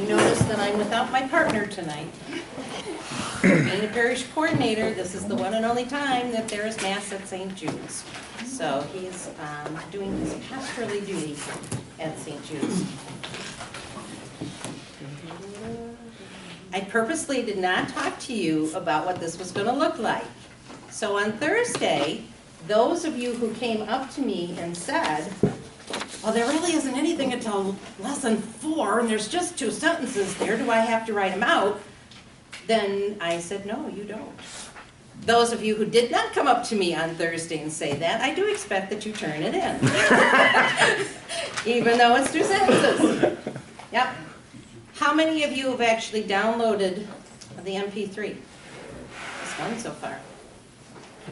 You notice that I'm without my partner tonight. Being a parish coordinator, this is the one and only time that there is Mass at St. Jude's. So he's doing his pastorally duty at St. Jude's. I purposely did not talk to you about what this was going to look like. So on Thursday, those of you who came up to me and said, well, there really isn't anything until lesson 4, and there's just 2 sentences there. Do I have to write them out? Then I said, no, you don't. Those of you who did not come up to me on Thursday and say that, I do expect that you turn it in. Even though it's 2 sentences. Yep. How many of you have actually downloaded the MP3? It's fun so far.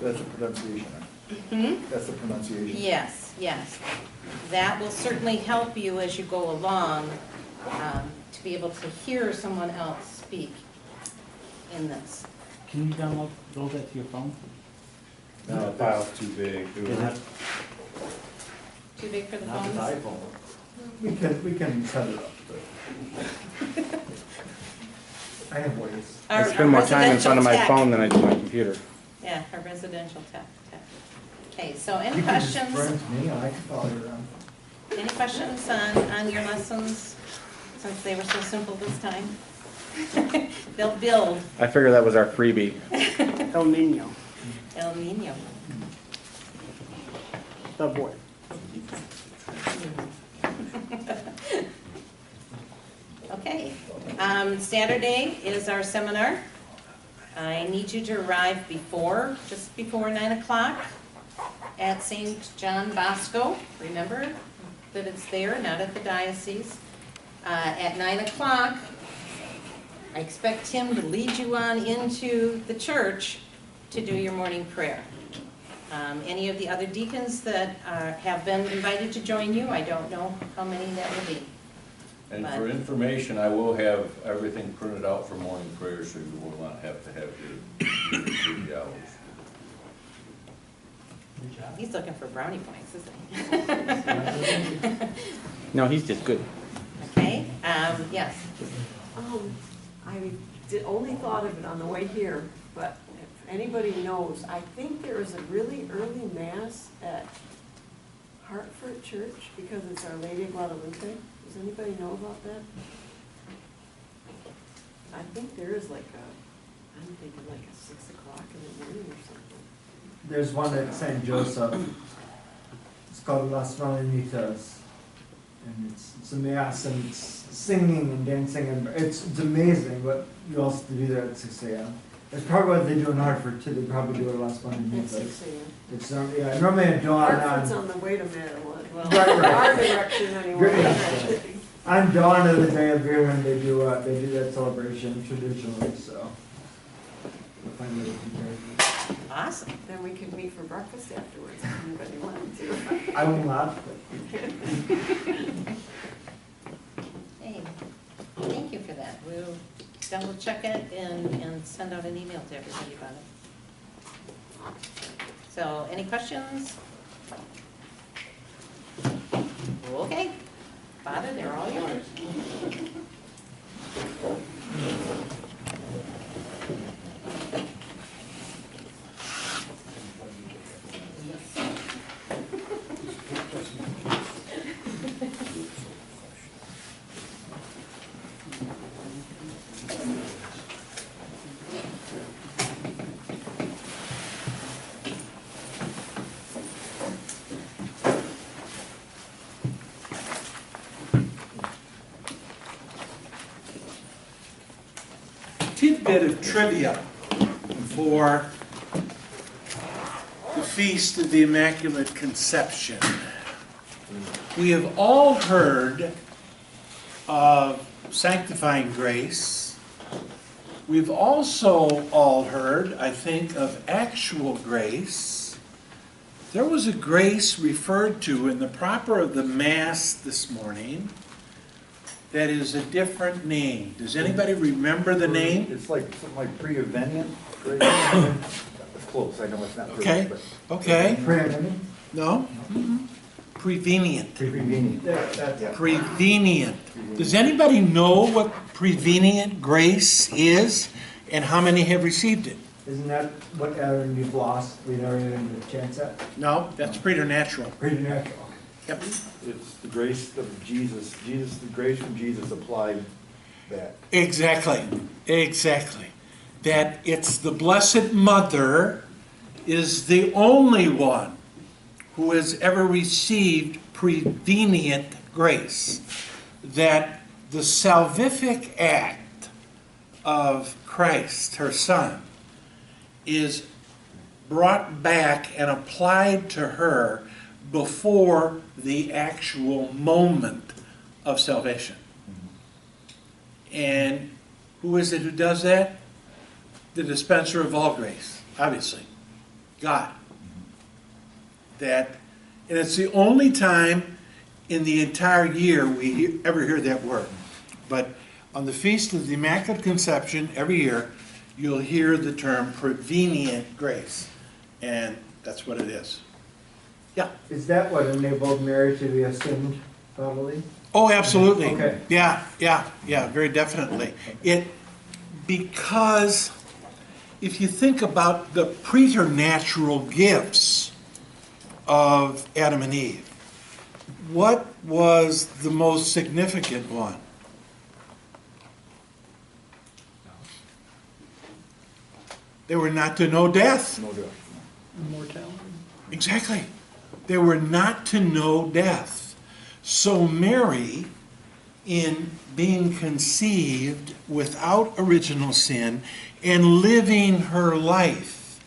That's the pronunciation. That's the pronunciation. Yes, yes. That will certainly help you as you go along to be able to hear someone else speak in this. Can you download that to your phone? No, the file's too big. Is that Too big for the not the phones? iPhone? We can set it up. I have ways. Our- I spend more time in front of my residential phone than I do my computer. Yeah, our residential tech. Okay, so any You can just questions? friend me, and I can follow you around. Any questions on your lessons, since they were so simple this time? They'll build I figure that was our freebie. El Nino, El Nino. the boy. Okay, Saturday is our seminar. I need you to arrive just before 9 o'clock at St. John Bosco. Remember that it's there, not at the diocese. At 9 o'clock, I expect Tim to lead you on into the church to do your morning prayer. Any of the other deacons that have been invited to join you, I don't know how many that will be. And for information, I will have everything printed out for morning prayer, so you will not have to have your 3 hours. He's looking for brownie points, isn't he? No, he's just good. Okay, yes. I only thought of it on the way here, but if anybody knows, I think there is a really early mass at Hartford Church because it's Our Lady of Guadalupe. Does anybody know about that? I think there is I'm thinking like a 6 o'clock in the morning or something. There's one at St. Joseph. It's called Las Romanitas. And it's a mass and it's singing and dancing and it's amazing, but you also have to do that at 6 a.m. It's probably what they do in Hartford too. They probably do it Las At Romanitas. 6 a.m. It's normally at dawn Hartford's on. on the way to Maryland. Well, Right. our direction anyway. On dawn of the day of Virgin, they do that celebration traditionally. So we'll find it. Awesome. Then we could meet for breakfast afterwards if anybody wanted to. I will not. Hey, thank you for that. We'll double check it and send out an email to everybody about it. So, any questions? Okay. Father, they're all yours. Tidbit of trivia for the Feast of the Immaculate Conception. We have all heard of sanctifying grace. We've also all heard, I think, of actual grace. There was a grace referred to in the proper of the Mass this morning that is a different name. Does anybody remember the name? It's like something like pre-eveniant. It's close, I know it's not. Okay, perfect, okay. Prevenient. No? Prevenient. but Prevenient. That's Yeah. Prevenient. Does anybody know what prevenient grace is and how many have received it? Isn't that what Aaron you've lost? We never even had a chance at? No, that's preternatural. Preternatural. Yep. It's the grace of Jesus, the grace from Jesus applied that. Exactly, exactly. That it's the Blessed Mother is the only one who has ever received prevenient grace. That the salvific act of Christ, her Son, is brought back and applied to her before the actual moment of salvation. And who is it who does that? The dispenser of all grace, obviously, God. That, and it's the only time in the entire year we ever hear that word. But on the Feast of the Immaculate Conception, every year, you'll hear the term prevenient grace. And that's what it is. Yeah. Is that what enabled Mary to be assumed bodily? Oh, absolutely. Okay. Yeah, very definitely. Because if you think about the preternatural gifts of Adam and Eve, what was the most significant one? They were not to know death. No doubt. Immortality. Exactly. They were not to know death. So Mary, in being conceived without original sin and living her life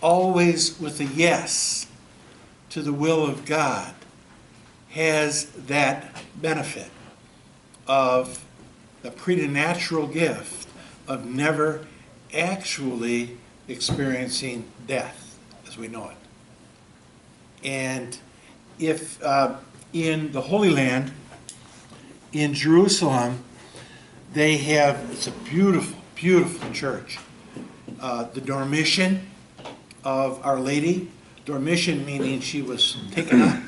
always with a yes to the will of God, has that benefit of the preternatural gift of never actually experiencing death as we know it. And if in the Holy Land, in Jerusalem, they have, it's a beautiful, beautiful church. The Dormition of Our Lady, Dormition meaning she was taken up.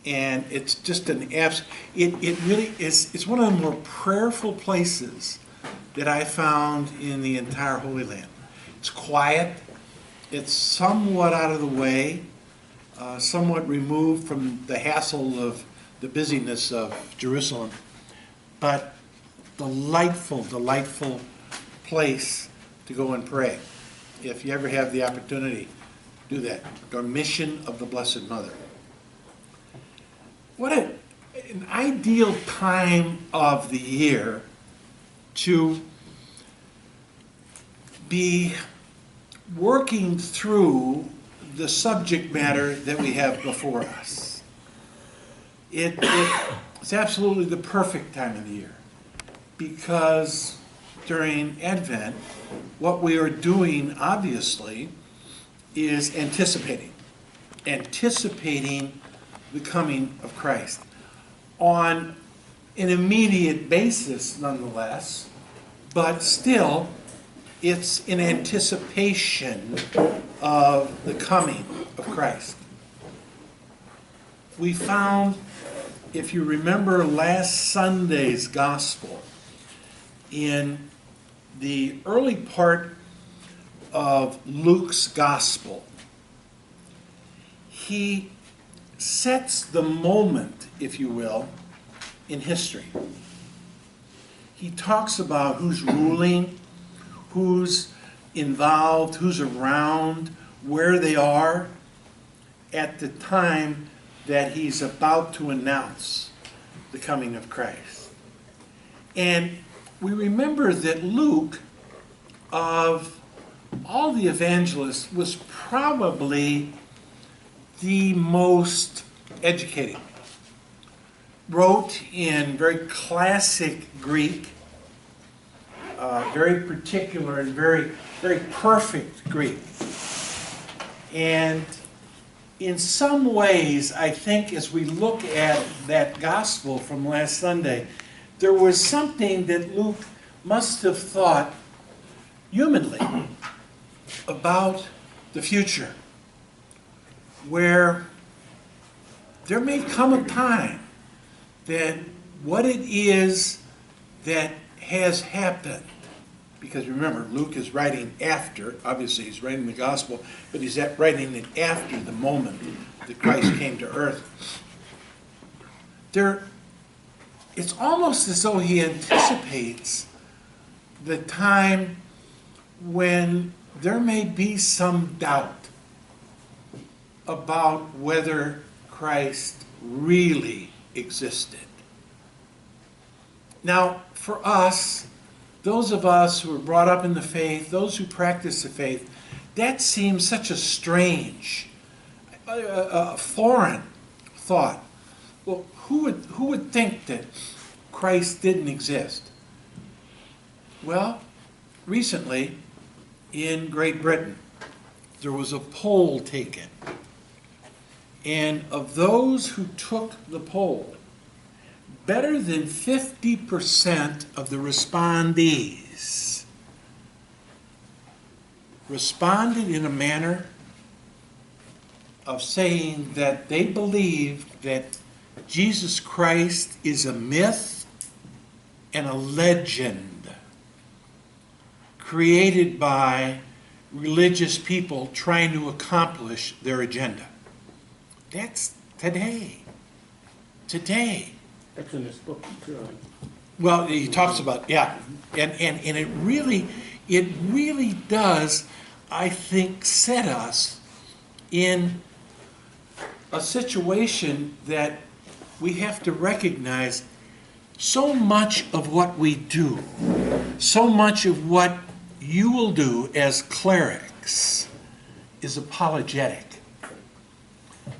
And it's just an it really is, it's one of the more prayerful places that I found in the entire Holy Land. It's quiet, it's somewhat out of the way, somewhat removed from the hassle of the busyness of Jerusalem, but delightful, delightful place to go and pray. If you ever have the opportunity, do that. Dormition of the Blessed Mother. What an ideal time of the year to be working through the subject matter that we have before us. It's absolutely the perfect time of the year because during Advent, what we are doing, obviously, is anticipating the coming of Christ on an immediate basis, nonetheless, but still, it's in anticipation of the coming of Christ. We found, if you remember last Sunday's gospel, in the early part of Luke's gospel, he sets the moment, if you will, in history. He talks about who's ruling, who's involved, who's around, where they are at the time that he's about to announce the coming of Christ. And we remember that Luke, of all the evangelists, was probably the most educated. Wrote in very classic Greek, very particular and very, very perfect Greek. And in some ways, I think as we look at that gospel from last Sunday, there was something that Luke must have thought humanly about the future, where there may come a time that what it is that has happened. Because remember, Luke is writing after, obviously he's writing the gospel, but he's writing it after the moment that Christ came to earth. It's almost as though he anticipates the time when there may be some doubt about whether Christ really existed. Now, for us, those of us who were brought up in the faith, those who practice the faith, that seems such a strange, foreign thought. Well, who would think that Christ didn't exist? Well, recently in Great Britain, there was a poll taken. And of those who took the poll, better than 50% of the respondees responded in a manner of saying that they believed that Jesus Christ is a myth and a legend created by religious people trying to accomplish their agenda. That's today. Today. That's in this book, too. Well, he talks about, yeah, and it really does, I think, set us in a situation that we have to recognize so much of what we do, so much of what you will do as clerics is apologetic,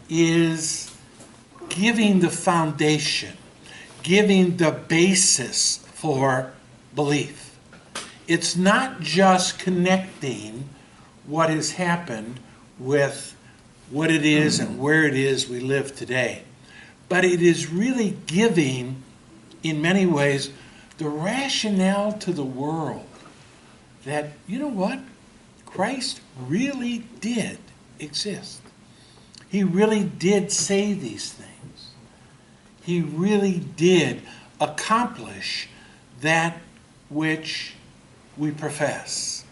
is giving the foundation, giving the basis for belief. It's not just connecting what has happened with what it is and where it is we live today, but it is really giving, in many ways, the rationale to the world that, you know what, Christ really did exist. He really did say these things. He really did accomplish that which we profess.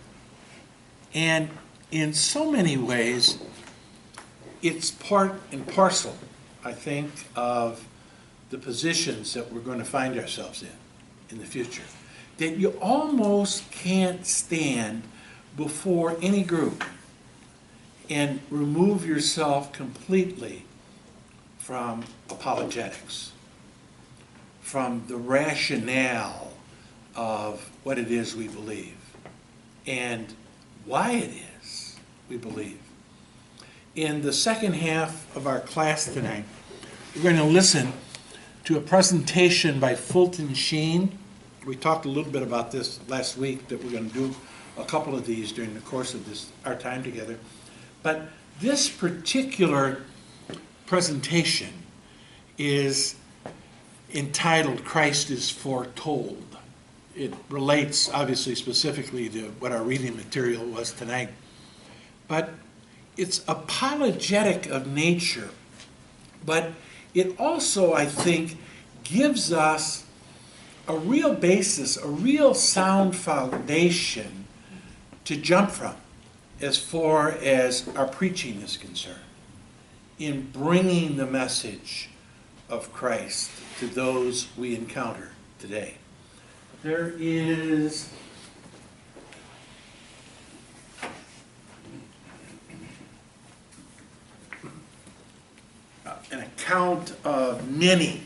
And in so many ways, it's part and parcel, I think, of the positions that we're going to find ourselves in the future. That you almost can't stand before any group and remove yourself completely from apologetics, from the rationale of what it is we believe and why it is we believe. In the second half of our class tonight, we're going to listen to a presentation by Fulton Sheen. We talked a little bit about this last week, that we're going to do a couple of these during the course of our time together. But this particular presentation is entitled Christ is Foretold. It relates, obviously, specifically to what our reading material was tonight. But it's apologetic of nature. But it also, I think, gives us a real basis, a real sound foundation to jump from as far as our preaching is concerned, in bringing the message of Christ to those we encounter today. There is an account of many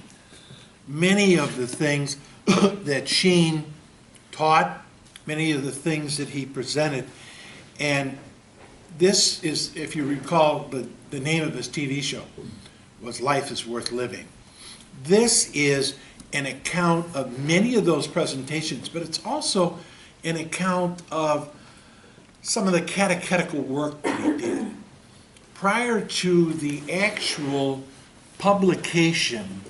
of the things that Sheen taught, many of the things that he presented. And this is, if you recall, the name of his TV show was Life is Worth Living. This is an account of many of those presentations, but it's also an account of some of the catechetical work that he did. Prior to the actual publication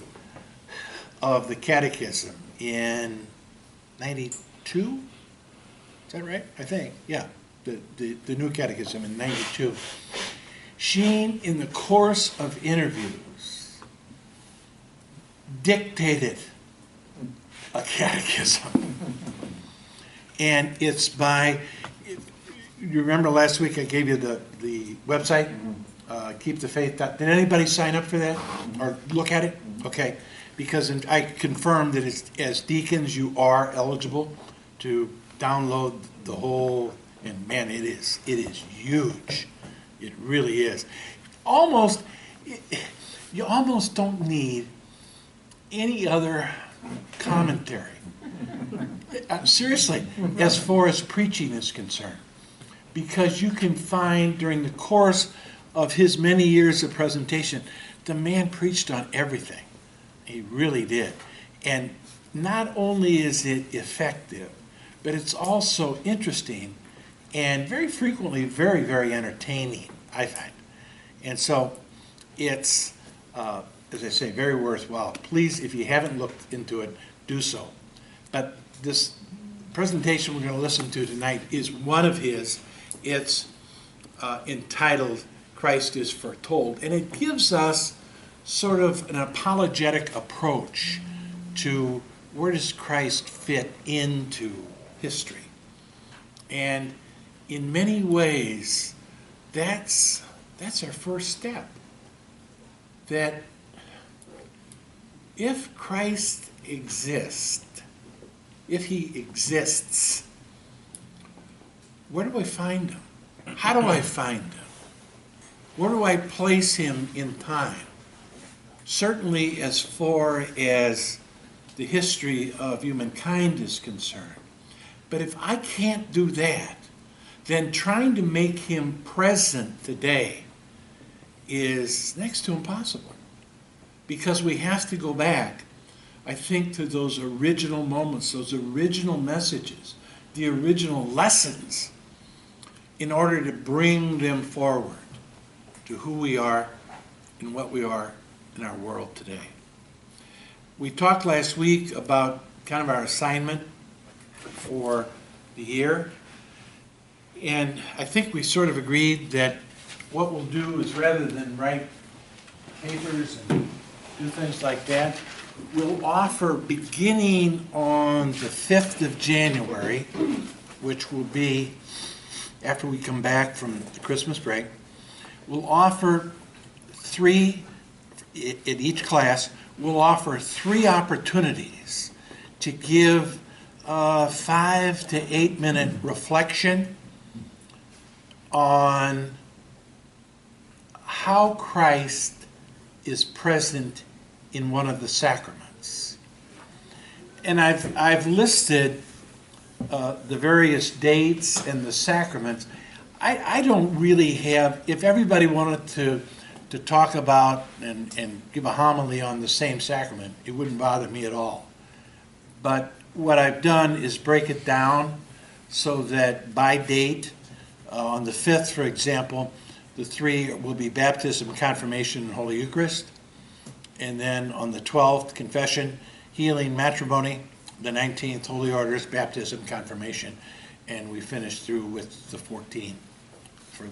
of the catechism in 92, is that right? I think, yeah, the new catechism in 92. Sheen, in the course of interviews, dictated a catechism. And it's by, you remember last week I gave you the website? Keep the Faith. Did anybody sign up for that or look at it? Okay, because I confirmed that as deacons you are eligible to download the whole, and man, it is huge. It really is. You almost don't need any other commentary. Seriously, as far as preaching is concerned, because you can find during the course of his many years of presentation, the man preached on everything. He really did. And not only is it effective, but it's also interesting and very frequently very, very entertaining, I find. And so it's, as I say, very worthwhile. Please, if you haven't looked into it, do so. But this presentation we're going to listen to tonight is one of his. It's entitled Christ is Foretold, and it gives us sort of an apologetic approach to where does Christ fit into history. And in many ways, that's our first step. That if Christ exists, if he exists, where do I find him? How do I find him? Where do I place him in time? Certainly as far as the history of humankind is concerned. But if I can't do that, then trying to make him present today is next to impossible. Because we have to go back, I think, to those original moments, those original messages, the original lessons, in order to bring them forward to who we are and what we are in our world today. We talked last week about kind of our assignment for the year, and I think we sort of agreed that what we'll do is, rather than write papers and do things like that, we'll offer, beginning on the 5th of January, which will be after we come back from the Christmas break, we'll offer three, in each class, we'll offer 3 opportunities to give a 5 to 8 minute reflection on how Christ is present in one of the sacraments. And I've listed the various dates and the sacraments. I don't really have, if everybody wanted to talk about and give a homily on the same sacrament, it wouldn't bother me at all. But what I've done is break it down so that by date, on the 5th, for example, the 3 will be baptism, confirmation, and Holy Eucharist. And then on the 12th, confession, healing, matrimony. The 19th, holy orders, baptism, confirmation. And we finish through with the 14 for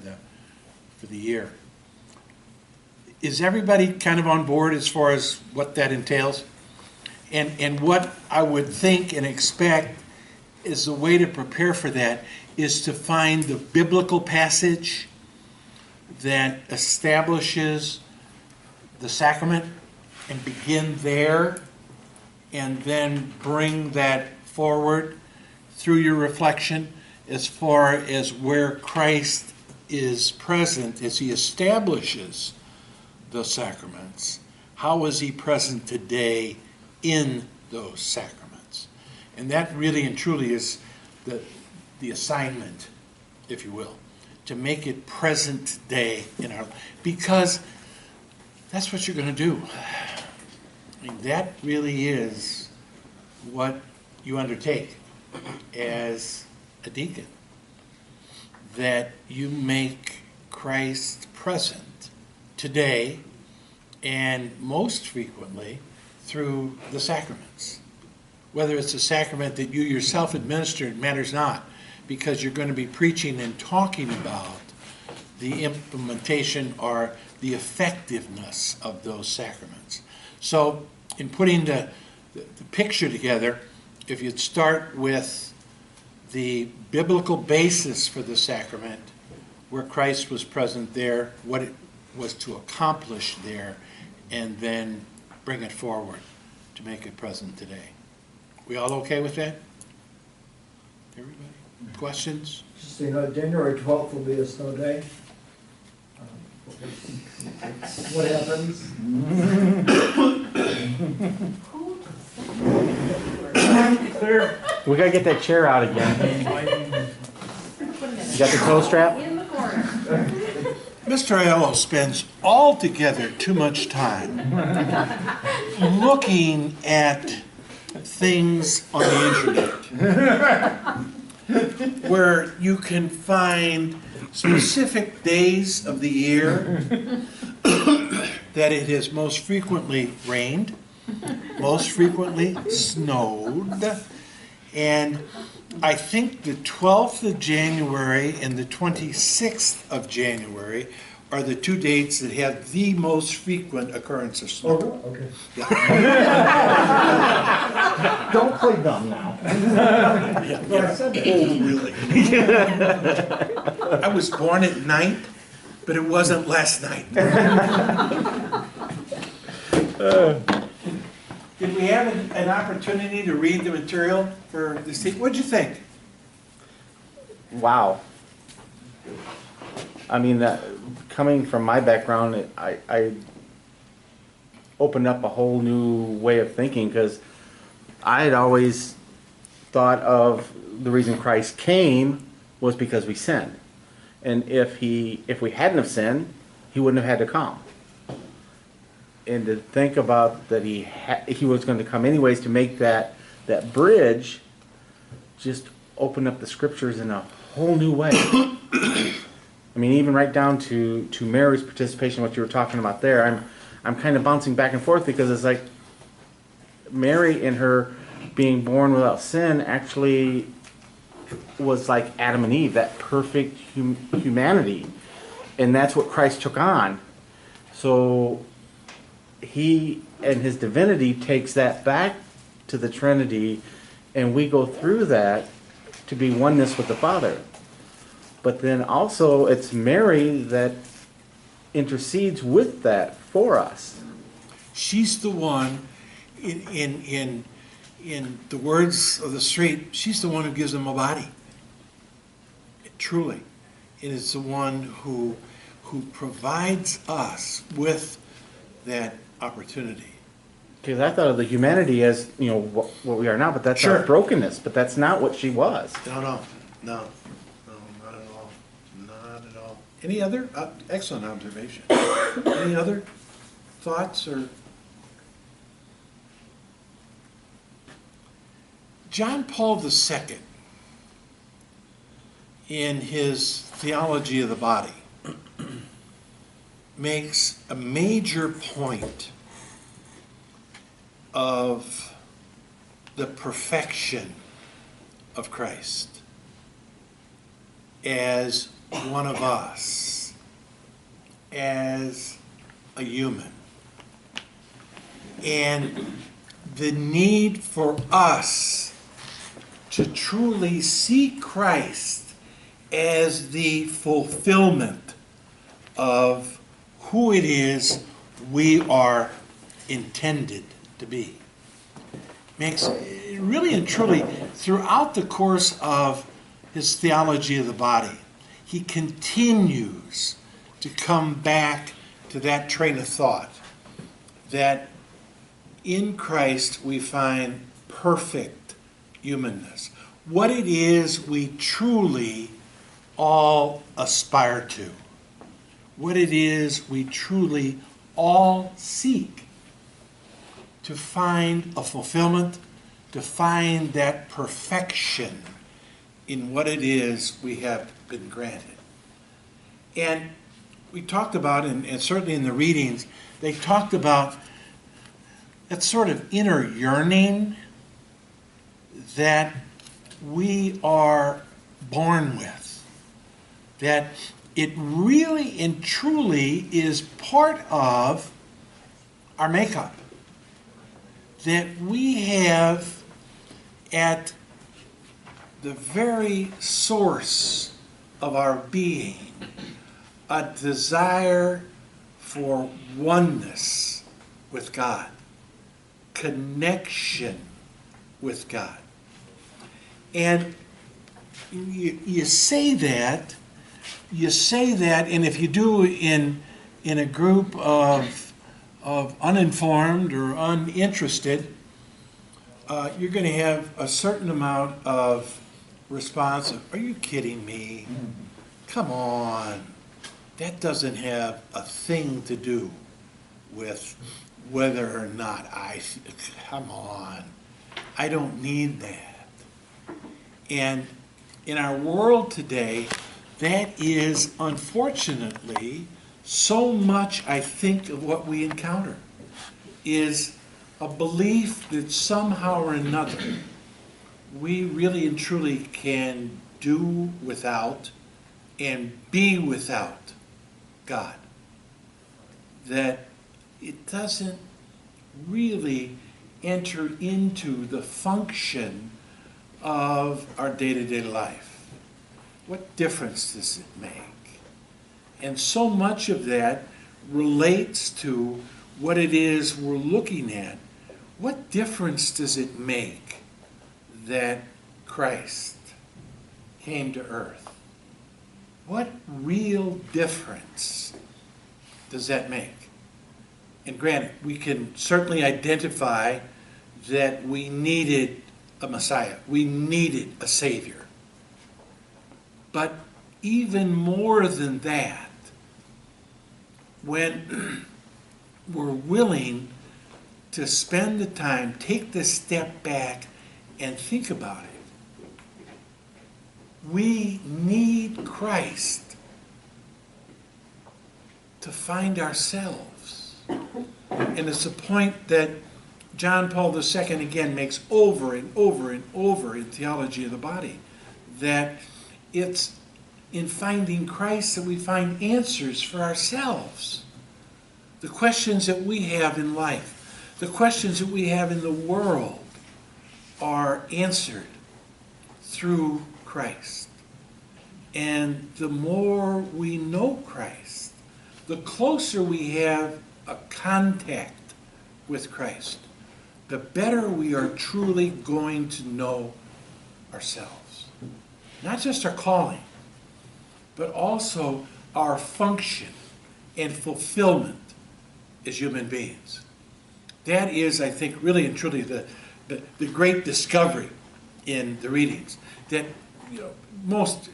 the year. Is everybody kind of on board as far as what that entails? And what I would think and expect is the way to prepare for that is to find the biblical passage that establishes the sacrament and begin there, and then bring that forward through your reflection as far as where Christ is present as he establishes the sacraments. How is he present today in those sacraments? And that really and truly is the assignment, if you will, to make it present day in our, because that's what you're going to do. I mean, that really is what you undertake as a deacon, that you make Christ present today and most frequently through the sacraments. Whether it's a sacrament that you yourself administer, matters not, because you're going to be preaching and talking about the implementation or the effectiveness of those sacraments. So in putting the picture together, if you'd start with the biblical basis for the sacrament, where Christ was present there, what it was to accomplish there, and then bring it forward to make it present today. We all okay with that? Everybody? Questions? Just so you know, January 12th will be a snow day. What happens? We gotta get that chair out again. You got the toe strap? In the corner. Mr. Aiello spends altogether too much time looking at things on the internet where you can find specific days of the year that it has most frequently rained, most frequently snowed, and I think the 12th of January and the 26th of January are the two dates that have the most frequent occurrence of snow. Oh, okay. Don't play dumb now. Yeah, oh, really? I was born at night, but it wasn't last night. Did we have an opportunity to read the material for this team? What'd you think? Wow. I mean, coming from my background, I opened up a whole new way of thinking, because I had always thought of the reason Christ came was because we sinned. And if we hadn't have sinned, he wouldn't have had to come. And to think about that he was going to come anyways to make that bridge, just open up the scriptures in a whole new way. I mean, even right down to Mary's participation, what you were talking about there, I'm kind of bouncing back and forth, because it's like Mary in her being born without sin actually was like Adam and Eve, that perfect humanity. And that's what Christ took on. So he and his divinity takes that back to the Trinity, and we go through that to be oneness with the Father. But then also it's Mary that intercedes with that for us. She's the one, in the words of the street, she's the one who gives them a body. Truly. It is the one who provides us with that opportunity. Because I thought of the humanity as, what we are now, but that's Sure. our brokenness. But that's not what she was. No, not at all. Not at all. Any other? Excellent observation. Any other thoughts or? John Paul II, in his theology of the body, makes a major point of the perfection of Christ as one of us, as a human, and the need for us to truly see Christ as the fulfillment of who it is we are intended to be. Makes really and truly, throughout the course of his theology of the body, he continues to come back to that train of thought, that in Christ we find perfect humanness. What it is we truly all aspire to. What it is we truly all seek. To find a fulfillment, to find that perfection in what it is we have been granted. And we talked about, and certainly in the readings, they talked about that sort of inner yearning that we are born with. That it really and truly is part of our makeup. That we have at the very source of our being, a desire for oneness with God, connection with God. And you say that, and if you do in a group of uninformed or uninterested, you're going to have a certain amount of response of, are you kidding me? Come on. That doesn't have a thing to do with whether or not come on. I don't need that. And in our world today, that is unfortunately so much, I think, of what we encounter is a belief that somehow or another we really and truly can do without and be without God. That it doesn't really enter into the function of our day-to-day life. What difference does it make? And so much of that relates to what it is we're looking at. What difference does it make that Christ came to earth? What real difference does that make? And granted, we can certainly identify that we needed a Messiah. We needed a Savior. But even more than that, when we're willing to spend the time, take the step back and think about it, we need Christ to find ourselves. And it's a point that John Paul II again makes over and over and over in Theology of the Body, that it's in finding Christ that we find answers for ourselves. The questions that we have in life, the questions that we have in the world are answered through Christ. And the more we know Christ, the closer we have a contact with Christ, the better we are truly going to know ourselves. Not just our calling, but also our function and fulfillment as human beings. That is, I think, really and truly the great discovery in the readings. That, most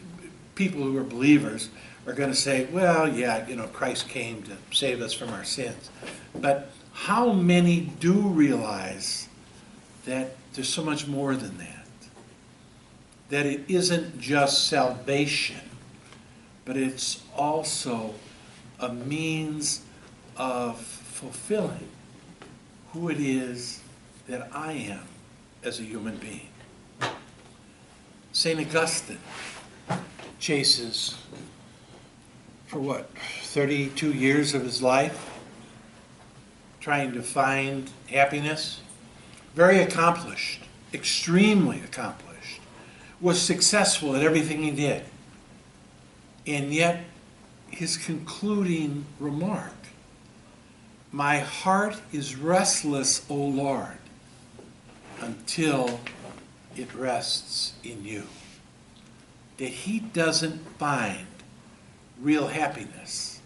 people who are believers are going to say, well, yeah, Christ came to save us from our sins. But how many do realize that there's so much more than that? That it isn't just salvation, but it's also a means of fulfilling who it is that I am as a human being. St. Augustine chases, for 32 years of his life, trying to find happiness. Very accomplished, extremely accomplished, was successful at everything he did. And yet, his concluding remark, "My heart is restless, O Lord, until it rests in you." That he doesn't find real happiness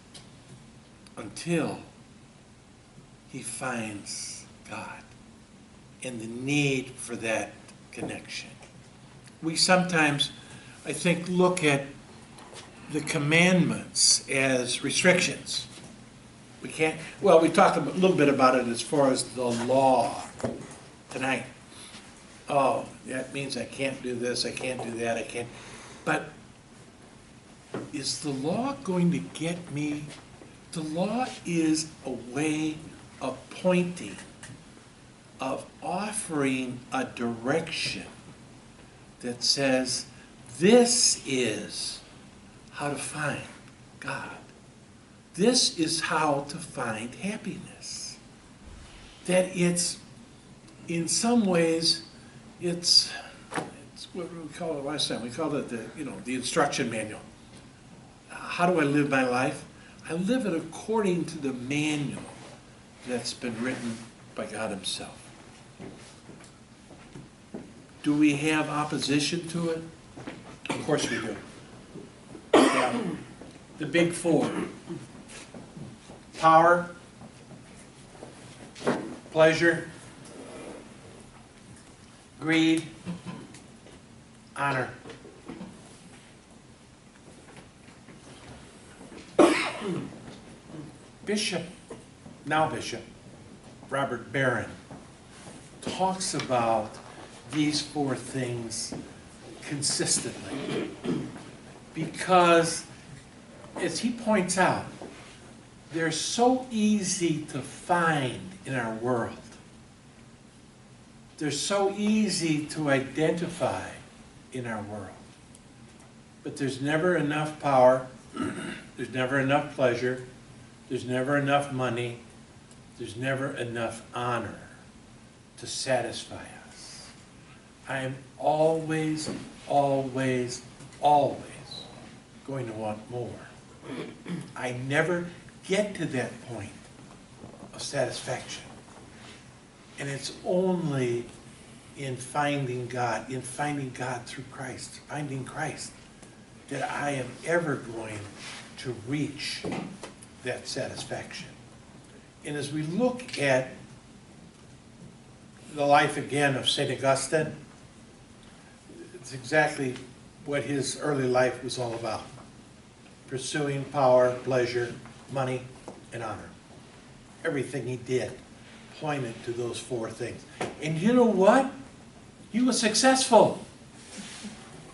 until he finds God and the need for that connection. We sometimes, I think, look at the commandments as restrictions. We talked a little bit about it as far as the law tonight. Oh, that means I can't do this, I can't do that, I can't. But is the law going to get me? The law is a way of pointing, of offering a direction that says, this is how to find God. This is how to find happiness. That it's, in some ways, it's what we call it last time. We called it the instruction manual. How do I live my life? I live it according to the manual that's been written by God himself. Do we have opposition to it? Of course we do. Yeah. The big four: power, pleasure, greed, honor. Bishop Robert Barron talks about these four things consistently because, as he points out, they're so easy to find in our world. They're so easy to identify in our world. But there's never enough power, there's never enough pleasure, there's never enough money, there's never enough honor to satisfy us. I am always, always, always going to want more. I never get to that point of satisfaction. And it's only in finding God through Christ, finding Christ, that I am ever going to reach that satisfaction. And as we look at the life again of St. Augustine, it's exactly what his early life was all about. Pursuing power, pleasure, money, and honor. Everything he did pointed to those four things. And you know what? He was successful.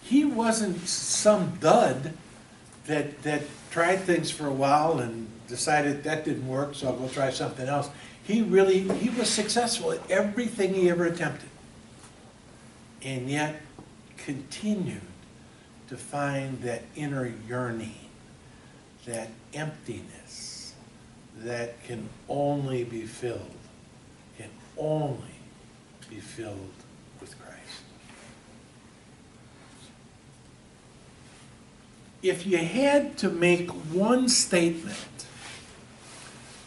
He wasn't some dud that tried things for a while and decided that didn't work, so I'll go try something else. He was successful at everything he ever attempted. And yet continued to find that inner yearning, that emptiness that can only be filled with Christ. If you had to make one statement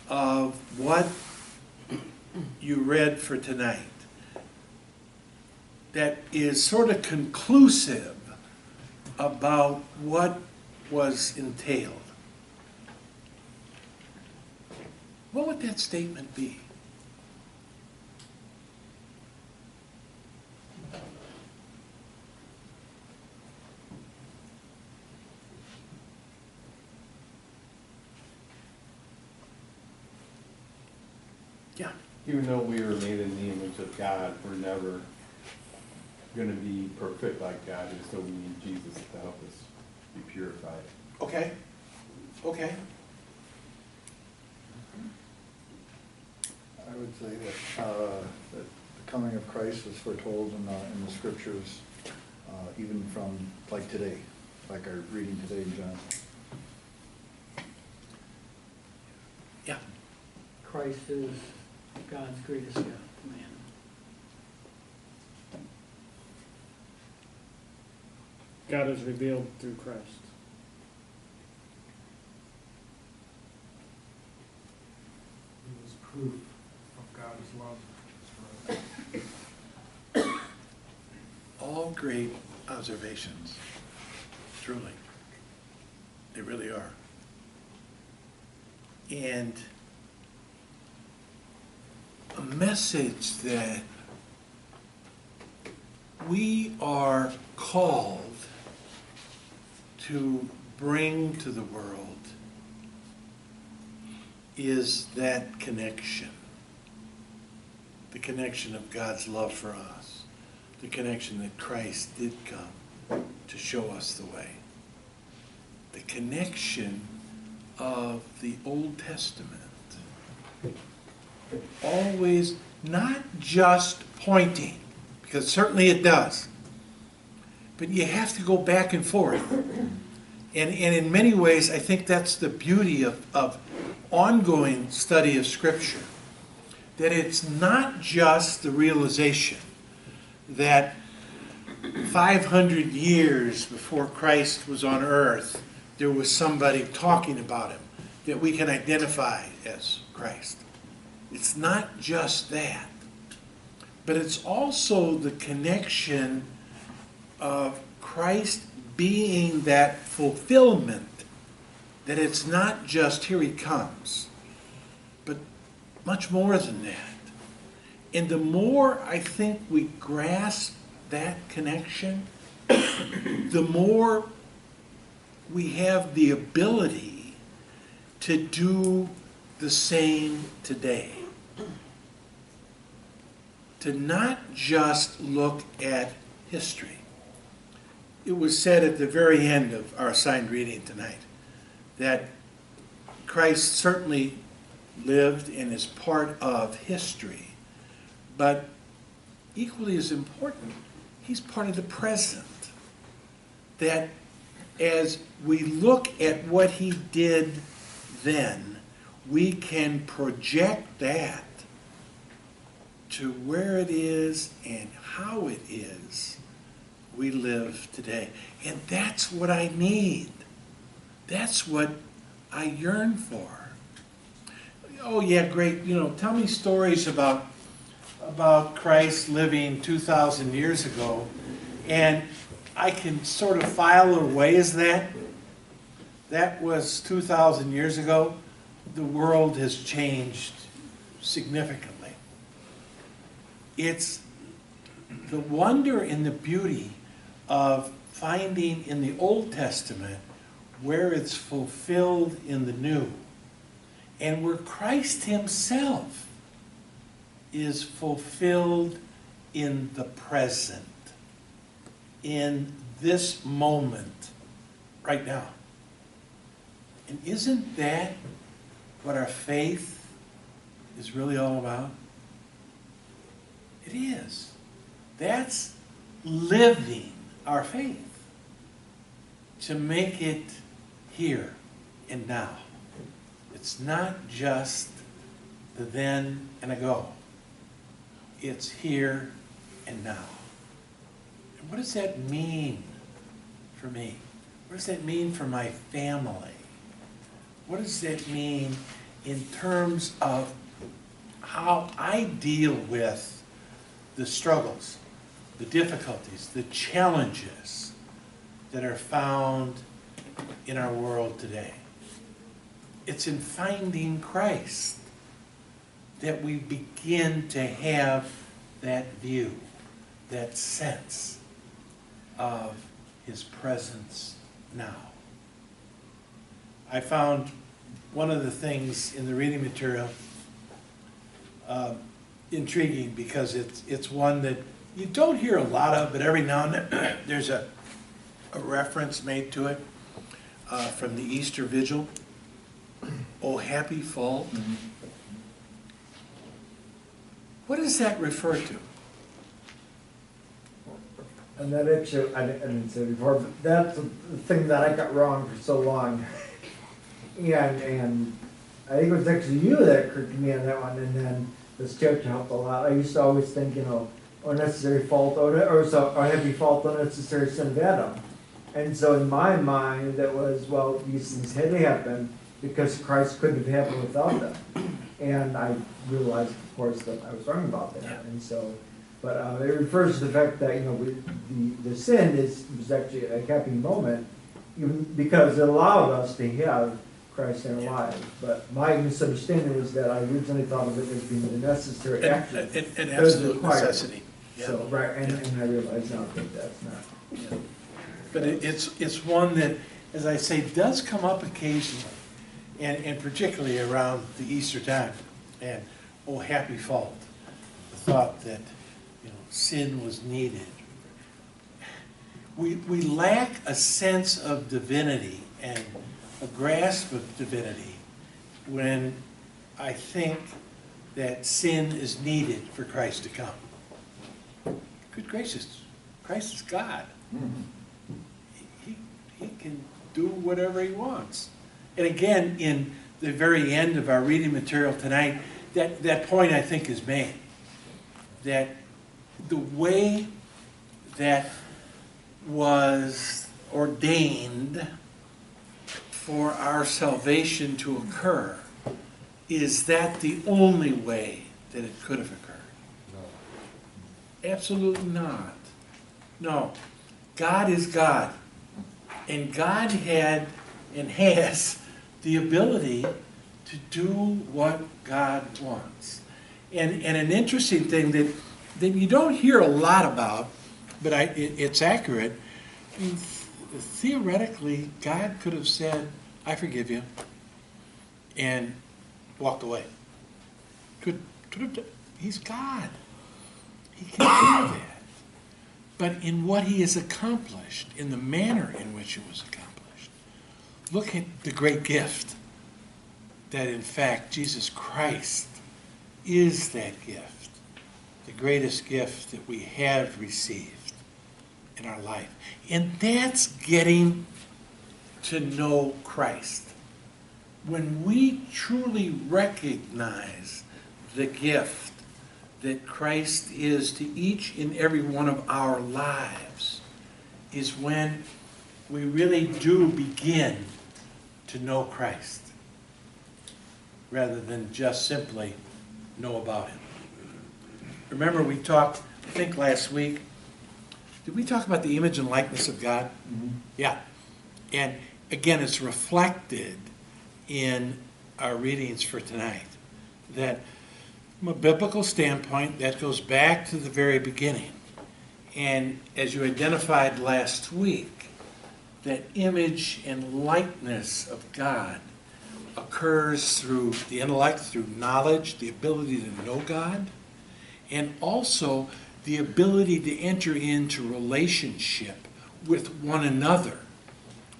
of what you read for tonight that is sort of conclusive about what was entailed, what would that statement be? Yeah. Even though we were made in the image of God, we're never going to be perfect like God is, so we need Jesus to help us be purified. Okay. Okay. I would say that the coming of Christ is foretold in the scriptures, even from like today, like our reading today in John. Yeah. Christ is God's greatest gift to man. God is revealed through Christ. It was proof of God's love. All great observations, truly. They really are. And a message that we are called to bring to the world is that connection. The connection of God's love for us. The connection that Christ did come to show us the way. The connection of the Old Testament. Always not just pointing, because certainly it does, but you have to go back and forth. And in many ways, I think that's the beauty of ongoing study of Scripture, that it's not just the realization that 500 years before Christ was on earth, there was somebody talking about him that we can identify as Christ. It's not just that, but it's also the connection of Christ being that fulfillment, that it's not just here he comes, but much more than that. And the more I think we grasp that connection, the more we have the ability to do the same today. To not just look at history. It was said at the very end of our assigned reading tonight that Christ certainly lived and is part of history, but equally as important, he's part of the present. That as we look at what he did then, we can project that to where it is and how it is we live today. And that's what I need. That's what I yearn for. Oh yeah, great. Tell me stories about Christ living 2,000 years ago, and I can sort of file away as that. That was 2,000 years ago. The world has changed significantly. It's the wonder and the beauty of finding in the Old Testament where it's fulfilled in the New, and where Christ himself is fulfilled in the present, in this moment, right now. And isn't that what our faith is really all about? It is. That's living our faith, to make it here and now. It's not just the then and ago. It's here and now. And what does that mean for me? What does that mean for my family? What does that mean in terms of how I deal with the struggles, the difficulties, the challenges that are found in our world today? It's in finding Christ that we begin to have that view, that sense of his presence now. I found one of the things in the reading material intriguing, because it's one that you don't hear a lot of, but every now and then there's a reference made to it from the Easter Vigil. Oh, happy fault. Mm-hmm. What does that refer to? And that actually, I didn't say before, but that's the thing that I got wrong for so long. And I think it was actually you that corrected me on that one, and then this chapter helped a lot. I used to always think, unnecessary fault, or heavy fault, unnecessary sin of Adam. And so in my mind, that was, well, these things had to happen because Christ couldn't have happened without them. And I realized, of course, that I was wrong about that. Yeah. And so, but it refers to the fact that, the sin was actually a happy moment, even because it allowed us to have Christ in our lives. But my misunderstanding was that I originally thought of it as being the necessary action. An absolute necessity. Yeah. So, right, and I realize now that that's not. Yeah. But it's one that, as I say, does come up occasionally, and particularly around the Easter time. And, oh, happy fault, the thought that sin was needed. We lack a sense of divinity and a grasp of divinity when I think that sin is needed for Christ to come. Good gracious, Christ is God. Mm-hmm. He can do whatever he wants. And again, in the very end of our reading material tonight, that point I think is made. That the way that was ordained for our salvation to occur, is that the only way that it could have occurred? Absolutely not. No. God is God. And God had and has the ability to do what God wants. And an interesting thing that you don't hear a lot about, but it's accurate, I mean, theoretically, God could have said, I forgive you, and walked away. Could have done. He's God. He can do that. But in what he has accomplished, in the manner in which it was accomplished, look at the great gift that in fact Jesus Christ is that gift, the greatest gift that we have received in our life. And that's getting to know Christ. When we truly recognize the gift that Christ is to each and every one of our lives, is when we really do begin to know Christ, rather than just simply know about him. Remember, we talked, I think last week, did we talk about the image and likeness of God? Mm-hmm. Yeah. And again, it's reflected in our readings for tonight, that from a biblical standpoint, that goes back to the very beginning. And as you identified last week, that image and likeness of God occurs through the intellect, through knowledge, the ability to know God, and also the ability to enter into relationship with one another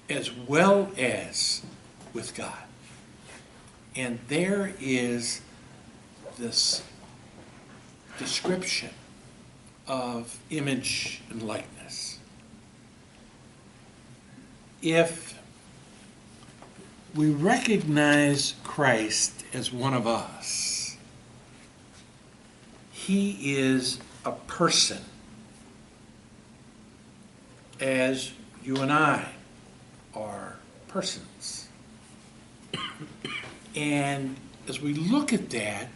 as well as with God. And there is this description of image and likeness. If we recognize Christ as one of us, he is a person, as you and I are persons. And as we look at that,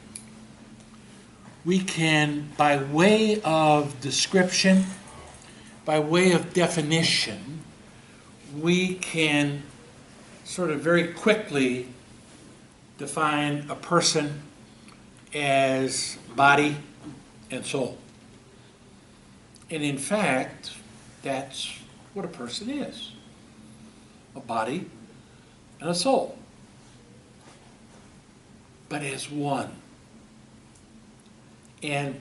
we can, by way of description, by way of definition, we can sort of very quickly define a person as body and soul. And in fact, that's what a person is. A body and a soul. But as one. And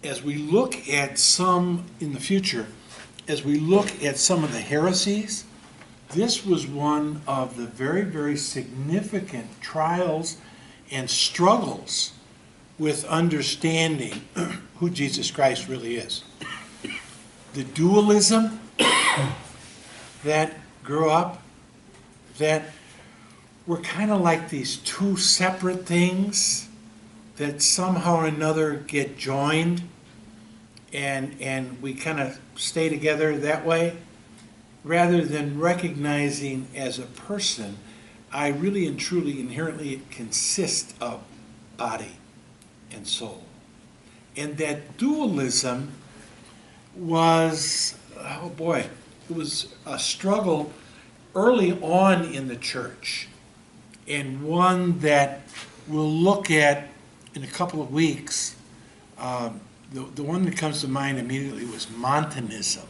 as we look at some in the future, as we look at some of the heresies, this was one of the very, very significant trials and struggles with understanding who Jesus Christ really is. The dualism that grew up, that were kind of like these two separate things that somehow or another get joined, and we kind of stay together that way, rather than recognizing as a person, I really and truly inherently consist of body and soul. And that dualism was, oh boy, it was a struggle early on in the church, and one that we'll look at in a couple of weeks. The one that comes to mind immediately was Montanism.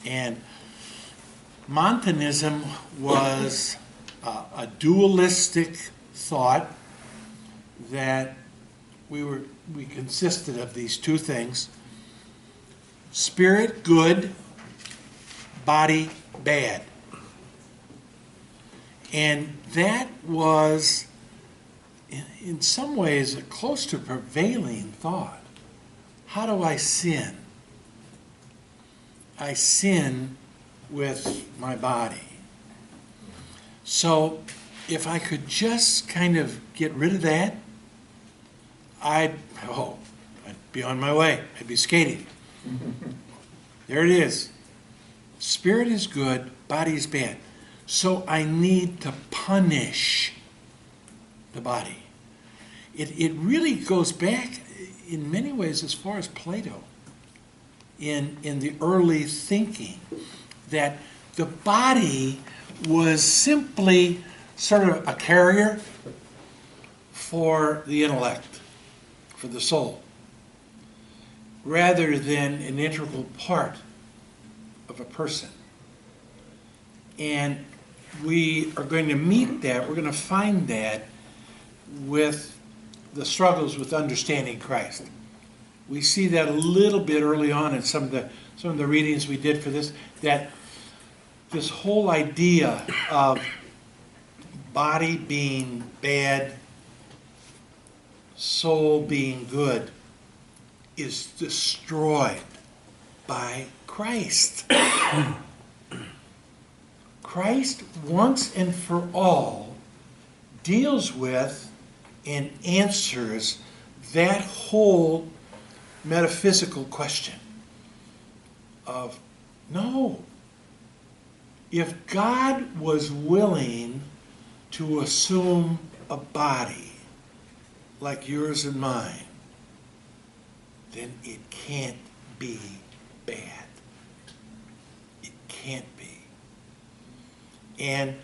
And Montanism was a dualistic thought that we consisted of these two things: spirit good, body bad. And that was, in some ways, a close to prevailing thought. How do I sin? I sin with my body. So if I could just kind of get rid of that, I'd be on my way. I'd be skating. There it is. Spirit is good, body is bad. So I need to punish the body. It really goes back in many ways as far as Plato in the early thinking, that the body was simply sort of a carrier for the intellect, for the soul, rather than an integral part of a person. And we are going to meet that, we're going to find that with the struggles with understanding Christ. We see that a little bit early on in some of the readings we did for this, that this whole idea of body being bad, soul being good, is destroyed by Christ. Christ, once and for all, deals with and answers that whole metaphysical question of, no, if God was willing to assume a body like yours and mine, then it can't be bad. It can't be. And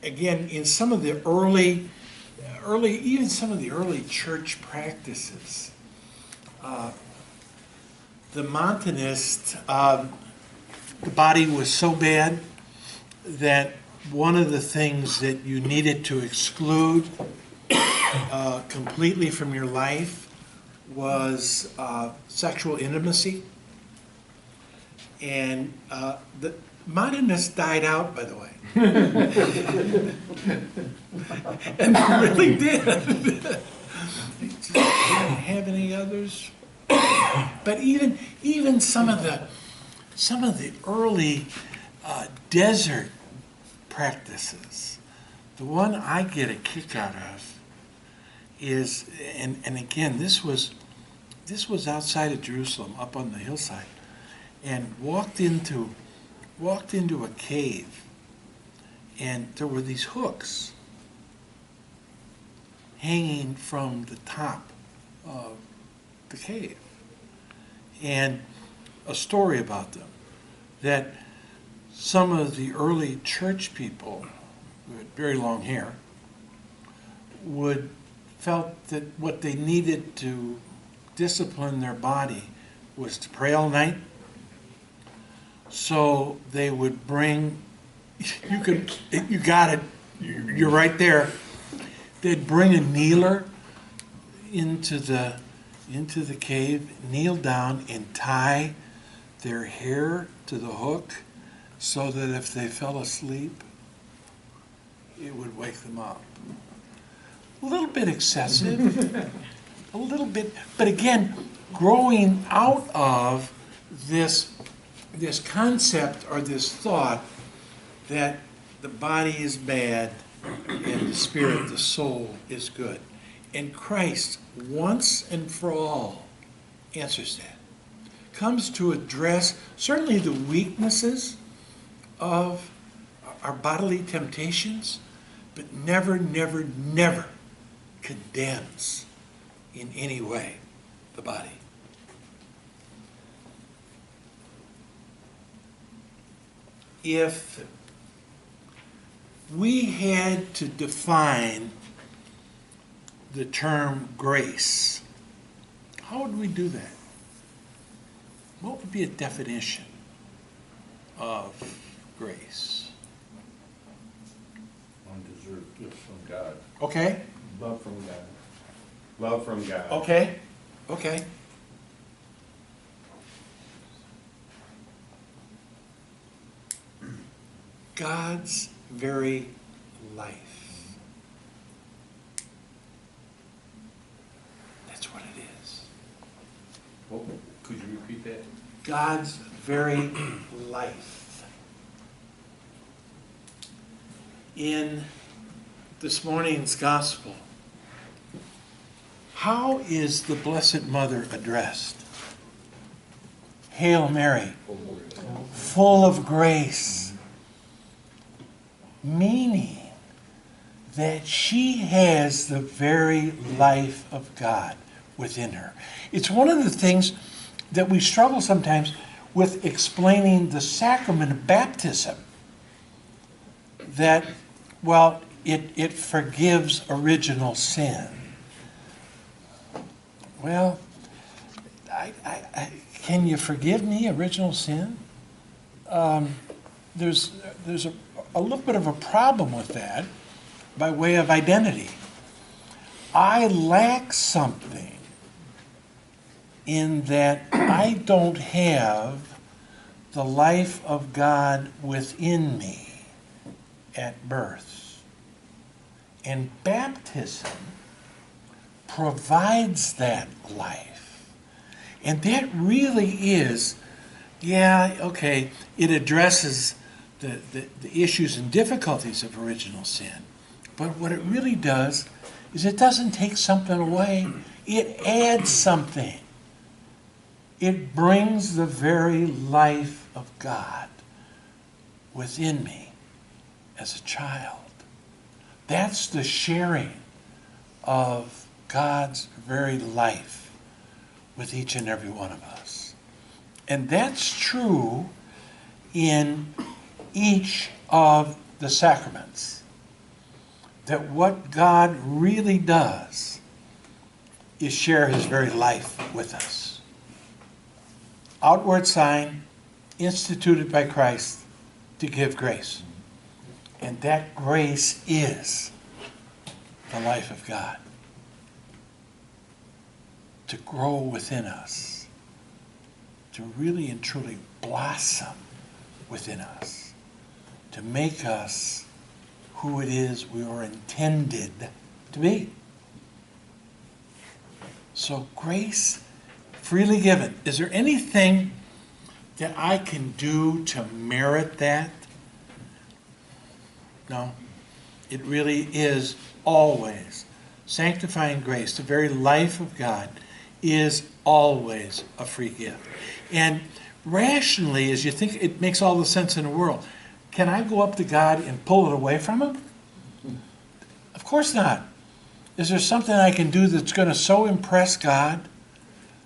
again, in some of the early, even some of the early church practices, the Montanist, the body was so bad that one of the things that you needed to exclude completely from your life was sexual intimacy. And the Modernists died out, by the way. And they really did. They just didn't have any others. But even some of the early desert practices, the one I get a kick out of is, and again, this was outside of Jerusalem, up on the hillside, and walked into a cave, and there were these hooks hanging from the top of the cave, and a story about them, that some of the early church people who had very long hair felt that what they needed to discipline their body was to pray all night. So they would bring, you got it, you're right there. They'd bring a kneeler into the cave, kneel down and tie their hair to the hook so that if they fell asleep, it would wake them up. A little bit excessive, a little bit, but again, growing out of this concept or this thought that the body is bad and the spirit, the soul, is good. And Christ, once and for all, answers that. Comes to address certainly the weaknesses of our bodily temptations, but never, never, never condemns in any way the body. If we had to define the term grace, how would we do that? What would be a definition of grace? Undeserved gift from God. Okay, Love from God. Love from God. okay. God's very life. That's what it is. Oh, could you repeat that? God's very life. In this morning's gospel, how is the Blessed Mother addressed? Hail Mary, full of grace, meaning that she has the very life of God within her. It's one of the things that we struggle sometimes with explaining the sacrament of baptism. That, well, it forgives original sin. Well, can you forgive me original sin? There's a little bit of a problem with that by way of identity. I lack something in that I don't have the life of God within me at birth. And baptism provides that life. And that really is, yeah, okay, it addresses the issues and difficulties of original sin. But what it really does is it doesn't take something away, it adds something. It brings the very life of God within me as a child. That's the sharing of God's very life with each and every one of us. And that's true in each of the sacraments. That what God really does is share his very life with us. Outward sign instituted by Christ to give grace. And that grace is the life of God. To grow within us. To really and truly blossom within us. To make us who it is we were intended to be. So grace freely given. Is there anything that I can do to merit that? No. It really is always sanctifying grace. The very life of God is always a free gift. And rationally, as you think, it makes all the sense in the world. Can I go up to God and pull it away from him? Of course not. Is there something I can do that's going to so impress God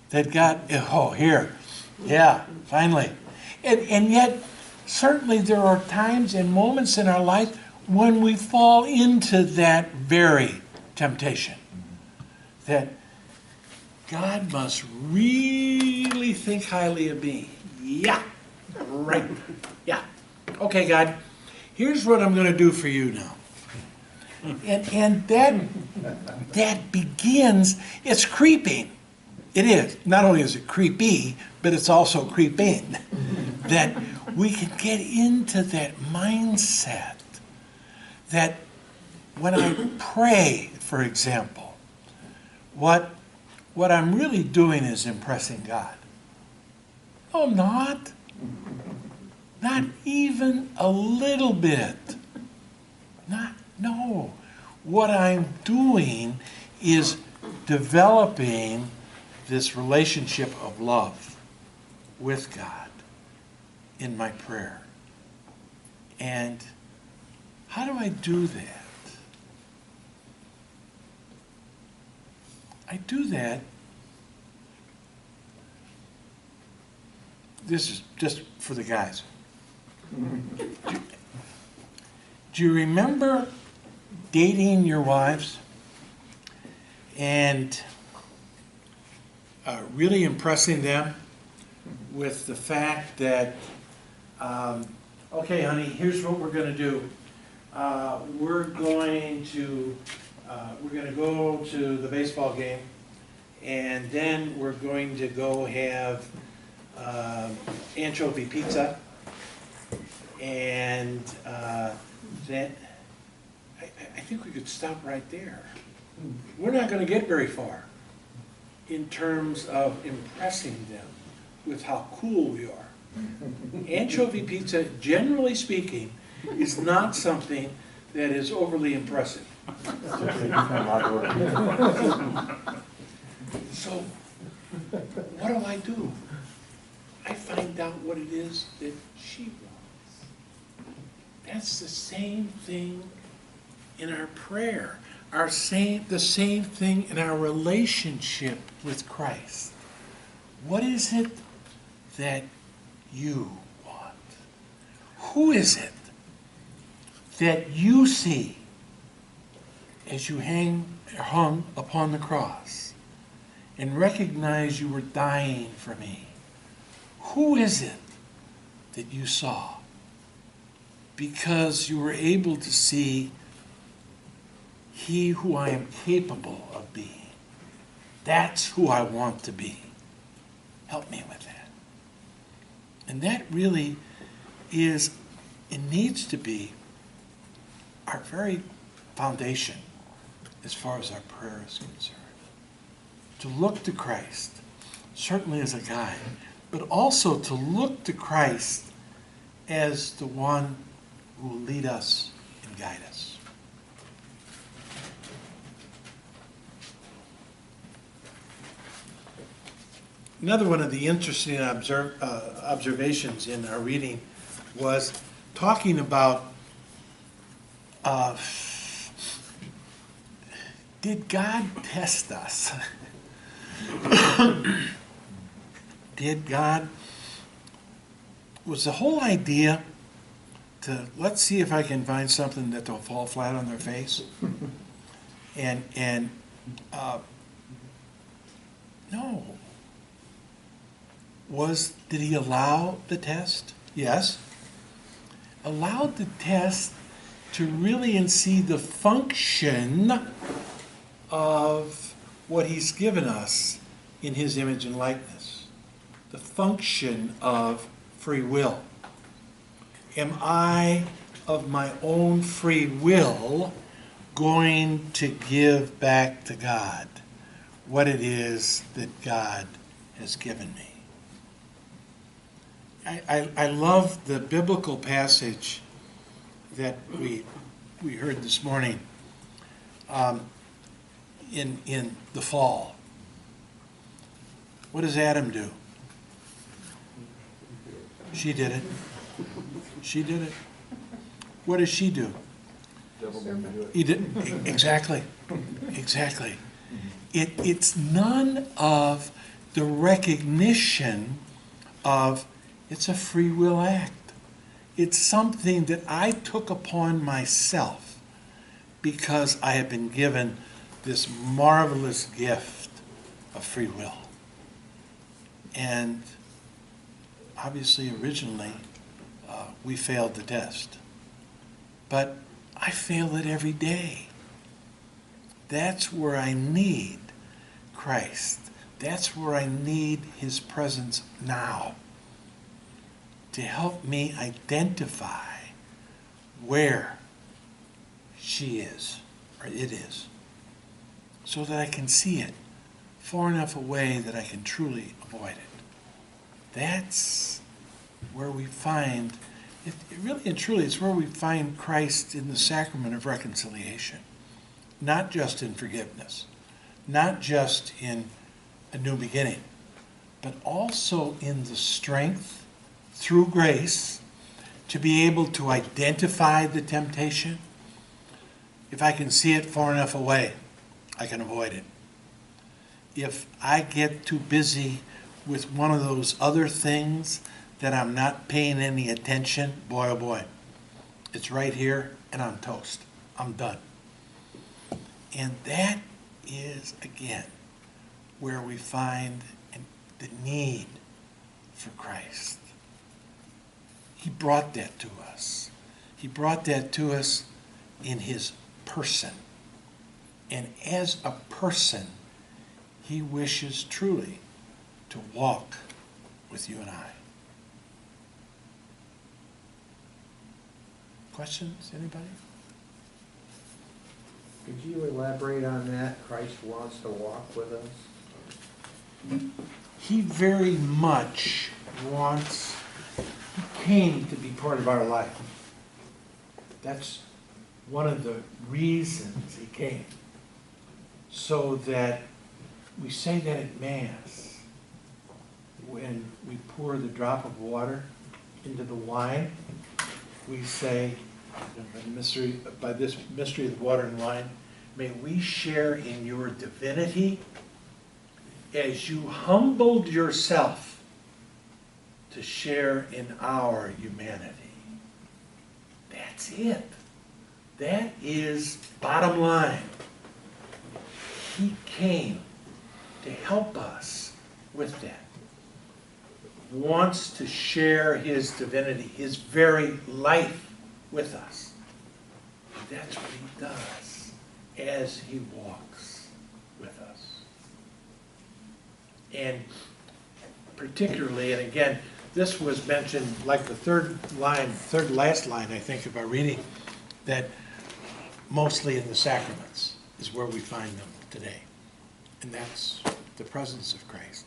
that God, oh, here, yeah, finally. And yet, certainly there are times and moments in our life when we fall into that very temptation. That God must really think highly of me. Yeah, right, yeah. Okay, God, here's what I'm going to do for you now. And that begins, it's creeping. It is. Not only is it creepy, but it's also creeping. That we can get into that mindset that when I pray, for example, what I'm really doing is impressing God. No, I'm not. Not even a little bit. No. What I'm doing is developing this relationship of love with God in my prayer. And how do I do that? I do that. This is just for the guys. Do you remember dating your wives and really impressing them with the fact that, okay, honey, here's what we're going to do. We're going to go to the baseball game, and then we're going to go have anchovy pizza, and then I think we could stop right there. We're not going to get very far in terms of impressing them with how cool we are. Anchovy pizza, generally speaking, is not something that is overly impressive. So, what do? I find out what it is that she wants. That's the same thing in our prayer, the same thing in our relationship with Christ. What is it that you want? Who is it that you see as you hung upon the cross and recognize you were dying for me? Who is it that you saw? Because you were able to see he who I am capable of being. That's who I want to be. Help me with that. And that really is, it needs to be our very foundation as far as our prayer is concerned. To look to Christ, certainly as a guide, but also to look to Christ as the one who will lead us and guide us. Another one of the interesting observations in our reading was talking about did God test us? Was the whole idea to let's see if I can find something that they'll fall flat on their face? No. Did he allow the test? Yes. Allowed the test to really see the function of what he's given us in his image and likeness. The function of free will. Am I, of my own free will, going to give back to God what it is that God has given me? I love the biblical passage that we heard this morning in the fall. What does Adam do? She did it. She did it. What does she do? Devil made me do it. He did, exactly. Exactly. It's none of the recognition of it's a free will act. It's something that I took upon myself because I have been given this marvelous gift of free will. And obviously, originally, we failed the test. But I fail it every day. That's where I need Christ. That's where I need his presence now to help me identify where she is, or it is, so that I can see it far enough away that I can truly avoid it. That's where we find, it really and truly, it's where we find Christ in the sacrament of reconciliation. Not just in forgiveness, not just in a new beginning, but also in the strength through grace to be able to identify the temptation. If I can see it far enough away, I can avoid it. If I get too busy with one of those other things that I'm not paying any attention, boy oh boy, it's right here and I'm toast. I'm done. And that is, again, where we find the need for Christ. He brought that to us. He brought that to us in his person. And as a person, he wishes truly to walk with you and I. Questions, anybody? Could you elaborate on that? Christ wants to walk with us? He very much wants, he came to be part of our life. That's one of the reasons he came. So that we say that at Mass. when we pour the drop of water into the wine, we say, by this mystery of the water and wine, may we share in your divinity as you humbled yourself to share in our humanity. That's it. That is bottom line. He came to help us with that. Wants to share his divinity, his very life with us. That's what he does as he walks with us. And particularly, and again, this was mentioned like the third last line, I think, of our reading, that mostly in the sacraments is where we find them today. And that's the presence of Christ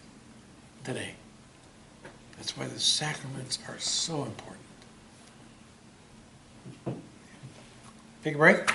today. That's why the sacraments are so important. Take a break.